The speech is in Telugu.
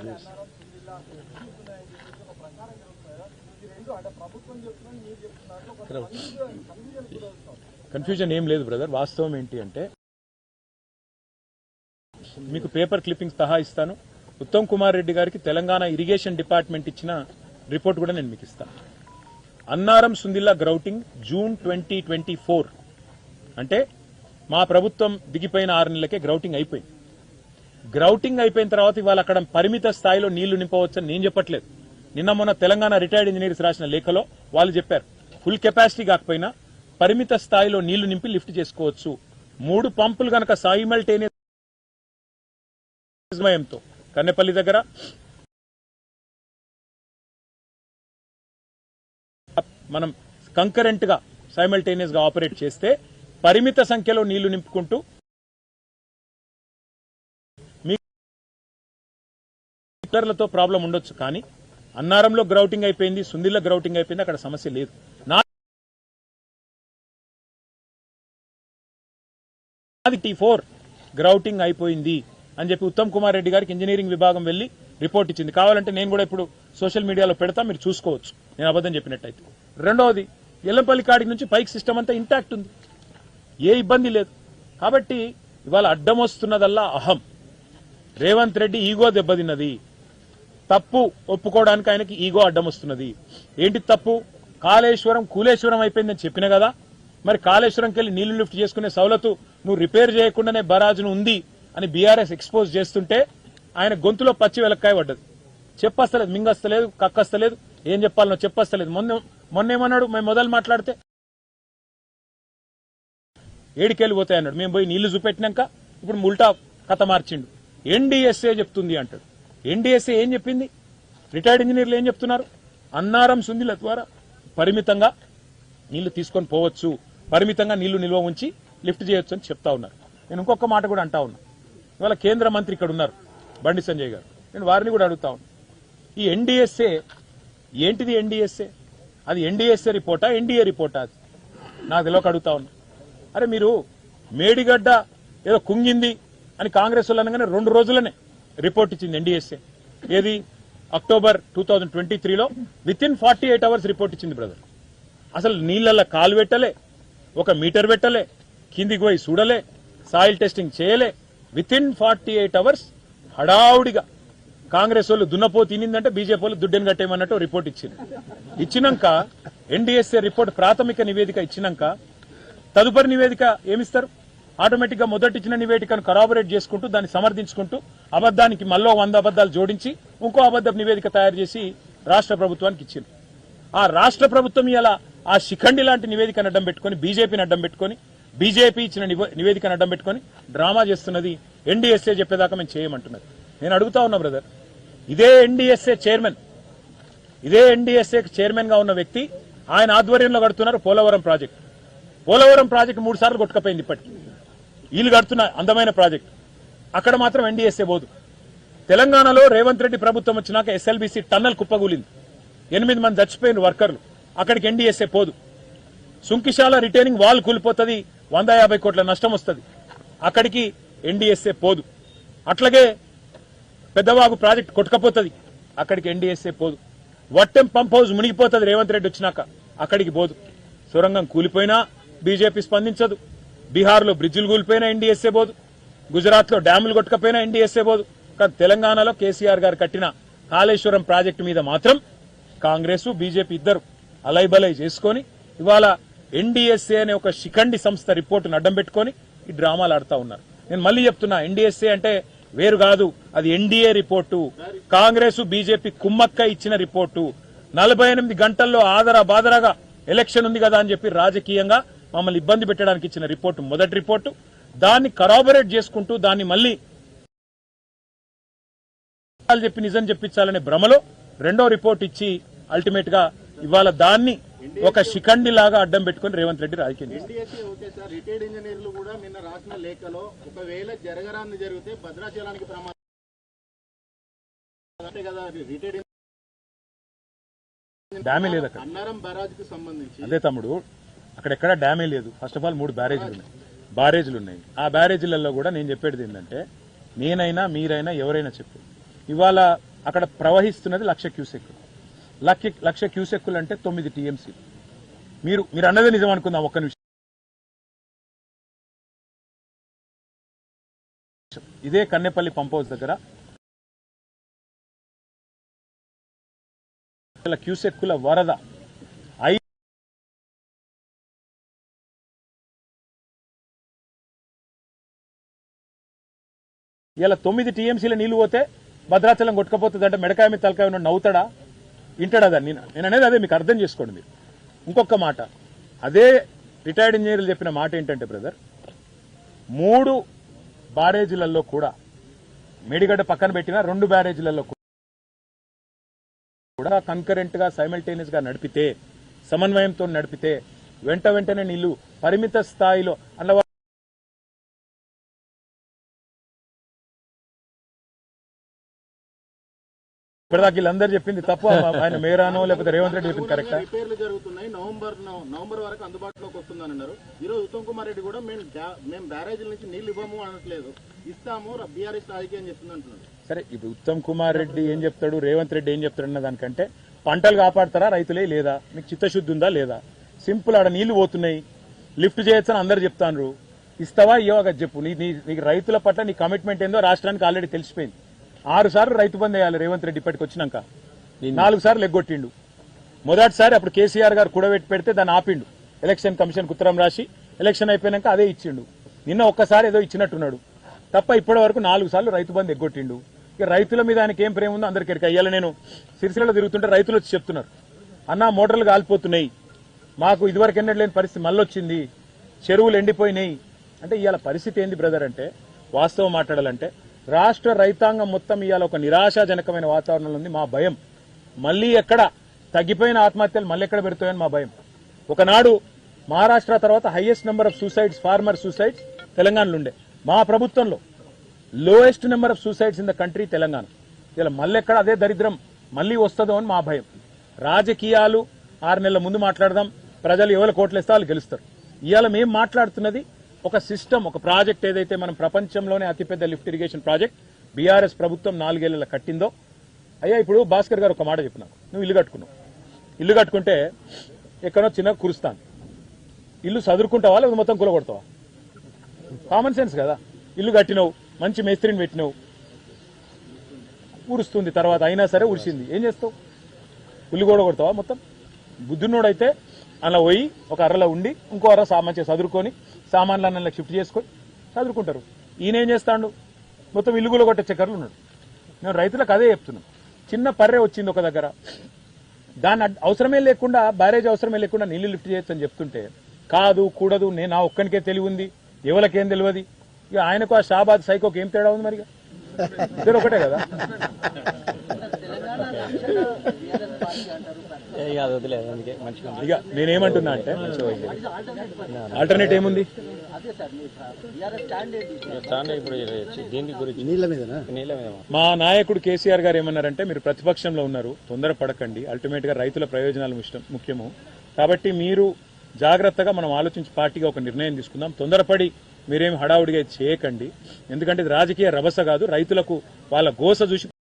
న్యూస్. కన్ఫ్యూజన్ ఏం లేదు బ్రదర్. వాస్తవం ఏంటి అంటే మీకు పేపర్ క్లిప్పింగ్స్ సహా ఇస్తాను. ఉత్తమ్ కుమార్ రెడ్డి గారికి తెలంగాణ ఇరిగేషన్ డిపార్ట్మెంట్ ఇచ్చిన రిపోర్ట్ కూడా నేను మీకు ఇస్తాను. అన్నారం సుందిల్లా గ్రౌటింగ్ జూన్ 2024 అంటే మా ప్రభుత్వం దిగిపోయిన 6 నెలలకే గ్రౌటింగ్ అయిపోయింది. గ్రౌటింగ్ అయిపోయిన తర్వాత ఇవాళ అక్కడ పరిమిత స్థాయిలో నీళ్లు నింపవచ్చని నేను చెప్పట్లేదు. నిన్న మొన్న తెలంగాణ రిటైర్డ్ ఇంజనీర్స్ రాసిన లేఖలో వాళ్ళు చెప్పారు ఫుల్ కెపాసిటీ కాకపోయినా పరిమిత స్థాయిలో నీళ్లు నింపి లిఫ్ట్ చేసుకోవచ్చు. 3 పంపులు గనక సైమల్టేనియస్ సమయంతో కన్నెపల్లి దగ్గర మనం కంకరెంట్ గా సైమల్టేనియస్ గా ఆపరేట్ చేస్తే పరిమిత సంఖ్యలో నీళ్లు నింపుకుంటూ మీటర్లతో ప్రాబ్లం ఉండొచ్చు. కానీ అన్నారంలో గ్రౌటింగ్ అయిపోయింది, సుందిల్ల గ్రౌటింగ్ అయిపోయింది, అక్కడ సమస్య లేదు. T4 గ్రౌటింగ్ అయిపోయింది అని చెప్పి ఉత్తమ్ కుమార్ రెడ్డి గారికి ఇంజనీరింగ్ విభాగం వెళ్లి రిపోర్ట్ ఇచ్చింది. కావాలంటే నేను కూడా ఇప్పుడు సోషల్ మీడియాలో పెడతా, మీరు చూసుకోవచ్చు నేను అబద్ధం చెప్పినట్టయితే. రెండవది ఎల్లంపల్లి కాడికి నుంచి పైకి సిస్టమ్ అంతా ఇంటాక్ట్ ఉంది, ఏ ఇబ్బంది లేదు. కాబట్టి ఇవాళ అడ్డం వస్తున్నదల్లా అహం. రేవంత్ రెడ్డి ఈగో దెబ్బతిన్నది. తప్పు ఒప్పుకోవడానికి ఆయనకి ఈగో అడ్డం వస్తున్నది. ఏంటి తప్పు? కాళేశ్వరం కూలేశ్వరం అయిపోయిందని చెప్పిన కదా, మరి కాళేశ్వరంకి వెళ్ళి నీళ్లు లిఫ్ట్ చేసుకునే సౌలతు నువ్వు రిపేర్ చేయకుండానే బరాజును ఉంది అని బీఆర్ఎస్ ఎక్స్పోజ్ చేస్తుంటే ఆయన గొంతులో పచ్చి వెలక్కాయ పడ్డది. చెప్పస్తలేదు, మింగస్తలేదు, కక్కస్తలేదు, ఏం చెప్పాలనో చెప్పస్తలేదు. మొన్నేమన్నాడు, మేము మొదలు మాట్లాడితే 7 పోతాయి అన్నాడు. మేము పోయి నీళ్లు చూపెట్టినాక ఇప్పుడు ఉల్టా కథ మార్చిండు. ఎన్డీఎస్ఏ చెప్తుంది అంటాడు. ఎన్డీఎస్ఏ ఏం చెప్పింది? రిటైర్డ్ ఇంజనీర్లు ఏం చెప్తున్నారు? అన్నారం సుందిల ద్వారా పరిమితంగా నీళ్లు తీసుకొని పోవచ్చు, పరిమితంగా నీళ్లు నిల్వ ఉంచి లిఫ్ట్ చేయొచ్చు అని చెప్తా ఉన్నారు. నేను ఇంకొక మాట కూడా అంటా ఉన్నా. ఇవాళ కేంద్ర మంత్రి ఇక్కడ ఉన్నారు, బండి సంజయ్ గారు. నేను వారిని కూడా అడుగుతా ఉన్నా, ఈ ఎన్డీఎస్ఏ ఏంటిది? ఎన్డీఎస్ఏ అది ఎన్డీఎస్ఏ రిపోర్టా, ఎన్డీఏ రిపోర్టా? అది నాకు తెలియక అడుగుతా ఉన్నా. అరే మీరు మేడిగడ్డ ఏదో కుంగింది అని కాంగ్రెస్ వాళ్ళు అనగానే 2 రోజులనే రిపోర్ట్ ఇచ్చింది ఎన్డీఎస్ఏ. ఏది? అక్టోబర్ 2023లో విత్ ఇన్ 48 hours రిపోర్ట్ ఇచ్చింది బ్రదర్. అసలు నీళ్లలో కాలు పెట్టలే, 1 మీటర్ పెట్టలే, కిందికి పోయి చూడలే, సాయిల్ టెస్టింగ్ చేయలే. విత్ ఇన్ 48 hours హడావుడిగా కాంగ్రెస్ వాళ్ళు దున్నపో తినిందంటే బీజేపీ వాళ్ళు దుడ్డెని కట్టేయమన్నట్టు రిపోర్ట్ ఇచ్చింది. ఇచ్చినాక ఎన్డీఎస్ఏ రిపోర్ట్ ప్రాథమిక నివేదిక ఇచ్చినాక తదుపరి నివేదిక ఏమిస్తారు? ఆటోమేటిక్ గా మొదటి ఇచ్చిన నివేదికను కరాబరేట్ చేసుకుంటూ దాన్ని సమర్థించుకుంటూ అబద్దానికి మళ్ళీ 100 అబద్దాలు జోడించి ఇంకో అబద్ధ నివేదిక తయారు చేసి రాష్ట్ర ప్రభుత్వానికి ఇచ్చింది. ఆ రాష్ట్ర ప్రభుత్వం ఇలా ఆ శిఖండి లాంటి నివేదికను అడ్డం పెట్టుకుని, బీజేపీని అడ్డం పెట్టుకుని, బీజేపీ ఇచ్చిన నివేదికను అడ్డం పెట్టుకుని డ్రామా చేస్తున్నది. ఎన్డీఎస్ఏ చెప్పేదాకా మేము చేయమంటున్నది. నేను అడుగుతా ఉన్నా బ్రదర్, ఇదే ఎన్డీఎస్ఏ చైర్మన్ గా ఉన్న వ్యక్తి ఆయన ఆధ్వర్యంలో కడుతున్నారు పోలవరం ప్రాజెక్టు. పోలవరం ప్రాజెక్టు 3 సార్లు కొట్టుకపోయింది. ఇప్పటికీ వీళ్ళు కడుతున్న అందమైన ప్రాజెక్టు అక్కడ మాత్రం ఎన్డీఎస్ఏ పోదు. తెలంగాణలో రేవంత్ రెడ్డి ప్రభుత్వం వచ్చినాక ఎస్ఎల్బీసీ టన్నల్ కుప్పగూలింది, 8 మంది చచ్చిపోయిన వర్కర్లు. అక్కడికి ఎన్డీఎస్ఏ పోదు. సుంకిశాల రిటైనింగ్ వాల్ కూలిపోతుంది, 150 కోట్ల నష్టం వస్తుంది, అక్కడికి ఎన్డీఎస్ఏ పోదు. అట్లాగే పెద్దవాగు ప్రాజెక్టు కొట్టుకపోతుంది, అక్కడికి ఎన్డీఎస్ఏ పోదు. వట్టెం పంప్ హౌస్ మునిగిపోతుంది రేవంత్ రెడ్డి వచ్చినాక, అక్కడికి పోదు. సొరంగం కూలిపోయినా బీజేపీ స్పందించదు. బీహార్లో బ్రిడ్జిలు కూలిపోయినా ఎన్డీఎస్ఏ పోదు. గుజరాత్లో డ్యాములు కొట్టుకపోయినా ఎన్డీఎస్ఏ పోదు. కానీ తెలంగాణలో కేసీఆర్ గారు కట్టిన కాళేశ్వరం ప్రాజెక్టు మీద మాత్రం కాంగ్రెస్ బీజేపీ ఇద్దరు అలైబలై చేసుకుని ఇవాళ ఎన్డీఎస్ఏ అనే ఒక శిఖండి సంస్థ రిపోర్టును అడ్డం పెట్టుకుని ఈ డ్రామాలు ఆడుతా ఉన్నారు. నేను మళ్ళీ చెప్తున్నా, ఎన్డీఎస్ఏ అంటే వేరు కాదు, అది ఎన్డీఏ రిపోర్టు. కాంగ్రెస్ బీజేపీ కుమ్మక్క ఇచ్చిన రిపోర్టు. 48 గంటల్లో ఆదరా బాదరాగా ఎలక్షన్ ఉంది కదా అని చెప్పి రాజకీయంగా మమ్మల్ని ఇబ్బంది పెట్టడానికి ఇచ్చిన రిపోర్టు మొదటి రిపోర్టు. దాన్ని కరాబరేట్ చేసుకుంటూ దాన్ని మళ్ళీ చెప్పి నిజం చెప్పించాలనే భ్రమలో రెండో రిపోర్ట్ ఇచ్చి అల్టిమేట్ గా ఇవాళ దాన్ని ఒక శిఖండి లాగా అడ్డం పెట్టుకుని రేవంత్ రెడ్డి రాజకీయం డ్యామే లేదు అక్కడ. అదే తమ్ముడు, అక్కడెక్కడ డ్యామే లేదు. ఫస్ట్ ఆఫ్ ఆల్ 3 బ్యారేజీలు ఉన్నాయి. ఆ బ్యారేజీలలో కూడా నేను చెప్పేది ఏంటంటే, నేనైనా మీరైనా ఎవరైనా చెప్పు, ఇవాళ అక్కడ ప్రవహిస్తున్నది 1,00,000 క్యూసెక్కులు. 1,00,000 క్యూసెక్కులు అంటే 9 టీఎంసీ. మీరు అన్నదే నిజం అనుకుందాం ఒక్క నిమిషం. ఇదే కన్నెపల్లి పంప్ హౌస్ దగ్గర క్యూసెక్కుల వరద ఇలా 9 టీఎంసీల నీళ్లు పోతే భద్రాచలం కొట్టుకపోతుందంటే మెడకాయ మీద తలకాయ ఉన్న నవ్వుతాడా, ఇంటాడా? దాన్ని నేను అనేది అదే, మీకు అర్థం చేసుకోండి. మీరు ఇంకొక మాట, అదే రిటైర్డ్ ఇంజనీర్లు చెప్పిన మాట ఏంటంటే బ్రదర్, 3 బ్యారేజీలలో కూడా మేడిగడ్డ పక్కన పెట్టిన 2 బ్యారేజీలలో కూడా కన్కరెంట్ గా సైమల్టేనియస్ గా నడిపితే, సమన్వయంతో నడిపితే వెంటనే నీళ్లు పరిమిత స్థాయిలో అన్న ఇప్పటిదాకా వీళ్ళందరూ చెప్పింది తప్పు. ఆయన మేరానో లేకపోతే రేవంత్ రెడ్డి చెప్పింది కరెక్టా? రిపేర్లు జరుగుతున్నాయి, నవంబర్ వరకు అందుబాటులోకి వస్తుందని అన్నారు. ఈరోజు ఉత్తమ్ కుమార్ రెడ్డి కూడా మేము బ్యారేజీల నుంచి నీళ్లు ఇవ్వము అనట్లేదు, ఇస్తాము బీఆర్ఎస్ రాజకీయం చెప్తుంది అంటున్నారు. సరే, ఇప్పుడు ఉత్తమ్ కుమార్ రెడ్డి ఏం చెప్తాడు, రేవంత్ రెడ్డి ఏం చెప్తాడు అన్న దానికంటే పంటలు కాపాడతారా రైతులే లేదా, మీకు చిత్తశుద్ధి ఉందా లేదా? సింపుల్, ఆడ నీళ్లు పోతున్నాయి, లిఫ్ట్ చేయొచ్చని అందరు చెప్తాను. ఇస్తావా ఇవ్వగా చెప్పు. నీకు రైతుల పట్ల నీ కమిట్మెంట్ ఏందో రాష్ట్రానికి ఆల్రెడీ తెలిసిపోయింది. 6 సార్లు రైతు బంద్ వేయాలి రేవంత్ రెడ్డి ఇప్పటికి వచ్చినాక, 4 సార్లు ఎగ్గొట్టిండు. మొదటిసారి అప్పుడు కేసీఆర్ గారు కూడబెట్టి పెడితే దాన్ని ఆపిండు, ఎలక్షన్ కమిషన్ ఉత్తరం రాసి ఎలక్షన్ అయిపోయినాక అదే ఇచ్చిండు. నిన్న ఒక్కసారి ఏదో ఇచ్చినట్టున్నాడు తప్ప ఇప్పటి వరకు 4 సార్లు రైతు బంద్ ఎగ్గొట్టిండు. ఇక రైతుల మీద ఆయనకి ఏం ప్రేమ ఉందో అందరికీ ఎరక. ఇవాళ నేను సిరిసిల్లలో తిరుగుతుంటే రైతులు వచ్చి చెప్తున్నారు, అన్న మోటార్లు కాలిపోతున్నాయి, మాకు ఇదివరకు ఎన్నడూ లేని పరిస్థితి మళ్ళీ వచ్చింది, చెరువులు ఎండిపోయినాయి. అంటే ఇవాళ పరిస్థితి ఏంది బ్రదర్ అంటే, వాస్తవం మాట్లాడాలంటే రాష్ట్ర రైతాంగం మొత్తం ఇవాళ ఒక నిరాశాజనకమైన వాతావరణంలో ఉంది. మా భయం మళ్ళీ ఎక్కడ తగ్గిపోయిన ఆత్మహత్యలు మళ్ళీ ఎక్కడ పెడతాయని మా భయం. ఒకనాడు మహారాష్ట్ర తర్వాత highest number of suicides, farmer suicides తెలంగాణలో ఉండే. మా ప్రభుత్వంలో lowest number of suicides in the country Telangana. ఇలా మళ్ళీ ఎక్కడ అదే దరిద్రం మళ్ళీ వస్తుందో అని మా భయం. రాజకీయాలు 6 నెలల ముందు మాట్లాడదాం, ప్రజలు ఎవరు కోట్లేస్తే వాళ్ళు గెలుస్తారు. ఇవాళ మేము మాట్లాడుతున్నది ఒక సిస్టమ్, ఒక ప్రాజెక్ట్ ఏదైతే మనం ప్రపంచంలోనే అతిపెద్ద లిఫ్ట్ ఇరిగేషన్ ప్రాజెక్ట్ బీఆర్ఎస్ ప్రభుత్వం 4 ఏళ్లలో కట్టిందో. అయ్యా ఇప్పుడు భాస్కర్ గారు ఒక మాట చెప్పినావు, నువ్వు ఇల్లు కట్టుకున్నావు, ఇల్లు కట్టుకుంటే ఎక్కడో చిన్న కురుస్తాను, ఇల్లు చదువుకుంటావా లేదా మొత్తం కూలగొడతావా? కామన్ సెన్స్ కదా. ఇల్లు కట్టినావు, మంచి మేస్త్రిని పెట్టినావు, ఉరుస్తుంది తర్వాత అయినా సరే ఉరిసింది, ఏం చేస్తావు? ఇల్లు కూడా కొడతావా మొత్తం? బుద్ధున్నోడైతే అలా పోయి ఒక అర్రలో ఉండి ఇంకో అర్ర మంచిగా చదువుకొని సామాన్లన్నీ షిఫ్ట్ చేసుకొని చదువుకుంటారు. ఈయన ఏం చేస్తాడు? మొత్తం ఇల్లు కూడా కొట్టే చక్కర్లు ఉన్నాడు. మేము రైతులకు అదే చెప్తున్నాం. చిన్న పర్రె వచ్చింది ఒక దగ్గర, దాన్ని అవసరమే లేకుండా, బ్యారేజ్ అవసరమే లేకుండా నీళ్లు లిఫ్ట్ చేయొచ్చు అని చెప్తుంటే కాదు కూడదు, నేను నా ఒక్కనికే తెలివి ఉంది, ఎవరికేం తెలియదు. ఇక ఆయనకు ఆ షాబాద్ సైకోకి ఏం తేడా ఉంది? మరి ఇద్దరు ఒకటే కదా. ఇక నేనేమంటున్నా అంటే ఆల్టర్నేట్ ఏముంది? మా నాయకుడు కేసీఆర్ గారు ఏమన్నారంటే, మీరు ప్రతిపక్షంలో ఉన్నారు, తొందరపడకండి, అల్టిమేట్ గా రైతుల ప్రయోజనాలు ముఖ్యము కాబట్టి మీరు జాగ్రత్తగా మనం ఆలోచించి పార్టీగా ఒక నిర్ణయం తీసుకుందాం, తొందరపడి మీరేమి హడావుడిగా చేయకండి, ఎందుకంటే ఇది రాజకీయ రభస కాదు, రైతులకు వాళ్ళ గోస చూసి